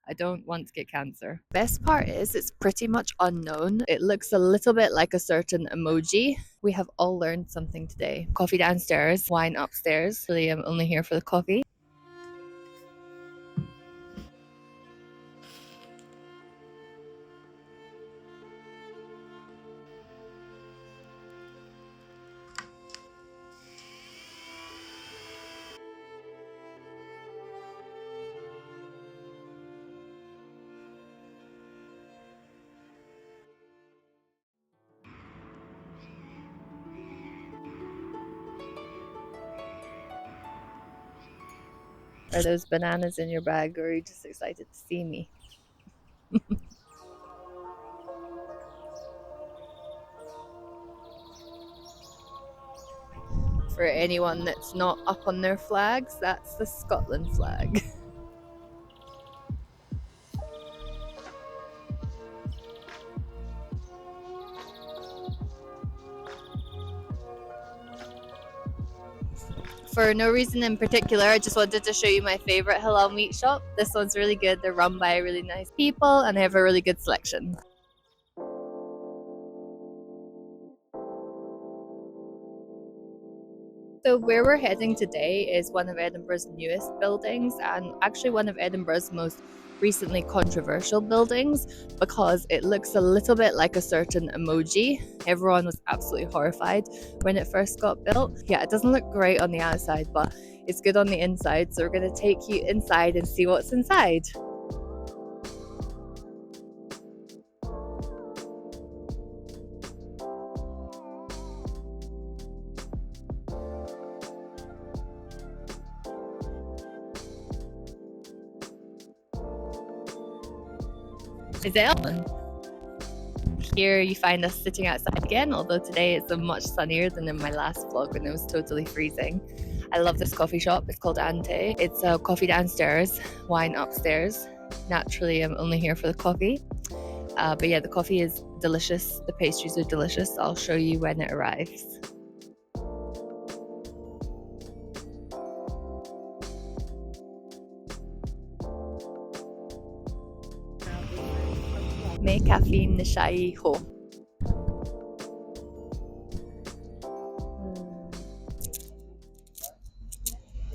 I don't want to get cancer. Best part is it's pretty much unknown. It looks a little bit like a certain emoji. We have all learned something today. Coffee downstairs, wine upstairs. Really, I'm only here for the coffee. Are those bananas in your bag, or are you just excited to see me? For anyone that's not up on their flags, that's the Scotland flag. For no reason in particular, I just wanted to show you my favorite halal meat shop. This one's really good. They're run by really nice people and they have a really good selection. So where we're heading today is one of Edinburgh's newest buildings, and actually one of Edinburgh's most recently controversial buildings, because it looks a little bit like a certain emoji. Everyone was absolutely horrified when it first got built. Yeah, it doesn't look great on the outside, but it's good on the inside. So we're going to take you inside and see what's inside. Is it on? Here you find us sitting outside again, although today it's much sunnier than in my last vlog when it was totally freezing. I love this coffee shop. It's called Ante. It's a coffee downstairs, wine upstairs. Naturally, I'm only here for the coffee. But yeah, the coffee is delicious. The pastries are delicious. I'll show you when it arrives. May caffeine nishai ho.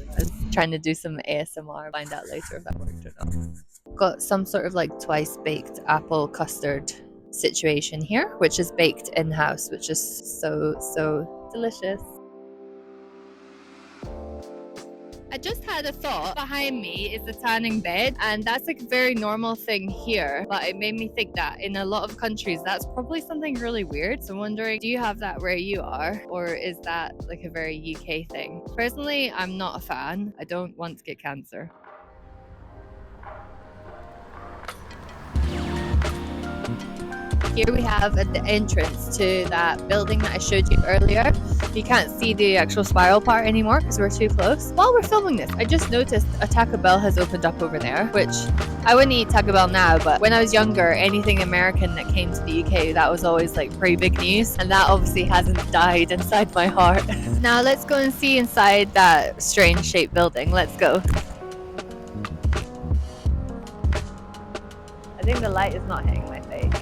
I was trying to do some ASMR, find out later if that worked or not. Got some sort of like twice baked apple custard situation here, which is baked in-house, which is so delicious. I just had a thought. Behind me is the tanning bed, and that's like a very normal thing here, but it made me think that in a lot of countries that's probably something really weird. So I'm wondering, do you have that where you are, or is that like a very UK thing? Personally, I'm not a fan. I don't want to get cancer. Here we have at the entrance to that building that I showed you earlier. You can't see the actual spiral part anymore because we're too close. While we're filming this, I just noticed a Taco Bell has opened up over there, which I wouldn't eat Taco Bell now, but when I was younger, anything American that came to the UK, that was always like pretty big news, and that obviously hasn't died inside my heart. Now let's go and see inside that strange shaped building. Let's go. I think the light is not hitting my face.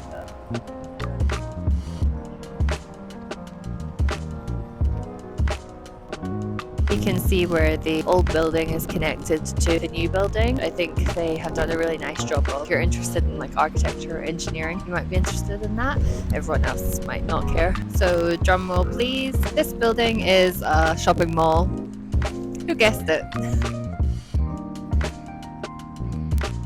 You can see where the old building is connected to the new building. I think they have done a really nice job of. If you're interested in like architecture or engineering, you might be interested in that. Everyone else might not care. So drum roll please. This building is a shopping mall. Who guessed it?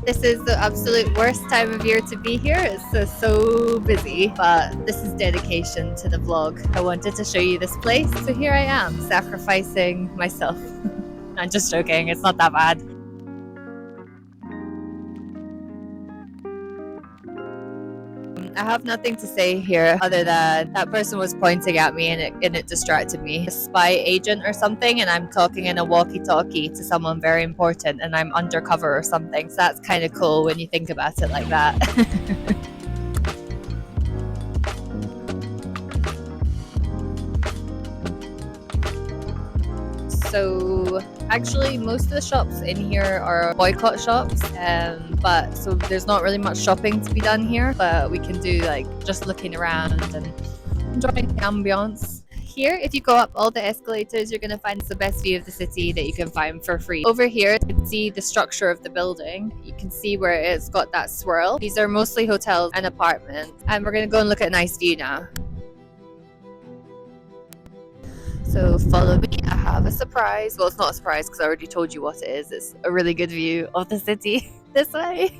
This is the absolute worst time of year to be here. It's so busy, but this is dedication to the vlog. I wanted to show you this place, so here I am, sacrificing myself. I'm just joking, it's not that bad. I have nothing to say here other than that person was pointing at me and it distracted me. A spy agent or something, and I'm talking in a walkie-talkie to someone very important and I'm undercover or something. So that's kind of cool when you think about it like that. So actually most of the shops in here are boycott shops, but so there's not really much shopping to be done here, but we can do like just looking around and enjoying the ambiance. Here, if you go up all the escalators, you're going to find the best view of the city that you can find for free. Over here, you can see the structure of the building. You can see where it's got that swirl. These are mostly hotels and apartments. And we're going to go and look at a nice view now. So follow me, I have a surprise. Well, it's not a surprise because I already told you what it is. It's a really good view of the city this way.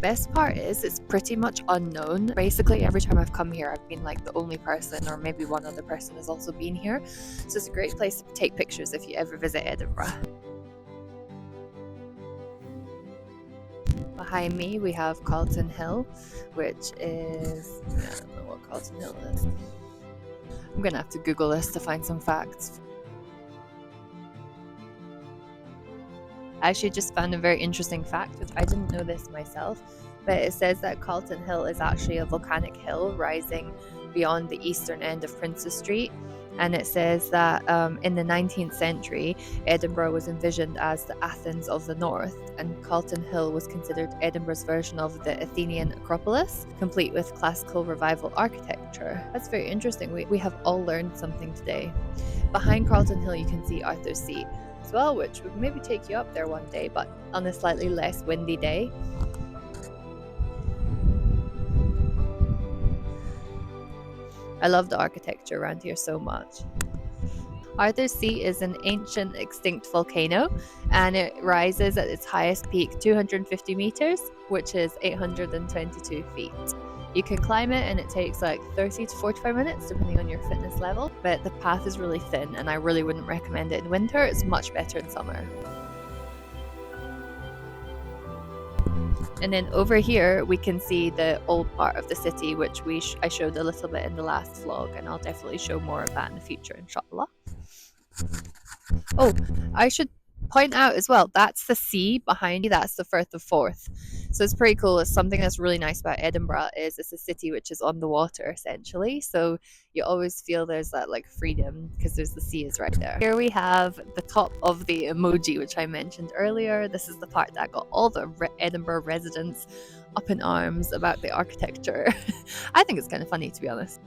Best part is it's pretty much unknown. Basically every time I've come here I've been like the only person, or maybe one other person has also been here. So it's a great place to take pictures if you ever visit Edinburgh. Behind me we have Calton Hill, which is, I don't know what Calton Hill is. I'm gonna have to Google this to find some facts. I actually just found a very interesting fact, which I didn't know this myself, but it says that Calton Hill is actually a volcanic hill rising beyond the eastern end of Princes Street. And it says that in the 19th century, Edinburgh was envisioned as the Athens of the North, and Calton Hill was considered Edinburgh's version of the Athenian Acropolis, complete with classical revival architecture. That's very interesting. We have all learned something today. Behind Calton Hill, you can see Arthur's Seat as well, which would maybe take you up there one day, but on a slightly less windy day. I love the architecture around here so much. Arthur's Seat is an ancient extinct volcano, and it rises at its highest peak 250 meters, which is 822 feet. You can climb it and it takes like 30 to 45 minutes depending on your fitness level, but the path is really thin and I really wouldn't recommend it in winter. It's much better in summer. And then over here we can see the old part of the city, which I showed a little bit in the last vlog, and I'll definitely show more of that in the future, inshallah. Oh, I should point out as well, that's the sea behind you, that's the Firth of Forth. So it's pretty cool. It's something that's really nice about Edinburgh is it's a city which is on the water essentially, so you always feel there's that like freedom because there's the sea is right there. Here we have the top of the emoji which I mentioned earlier. This is the part that got all the Edinburgh residents up in arms about the architecture. I think it's kind of funny, to be honest.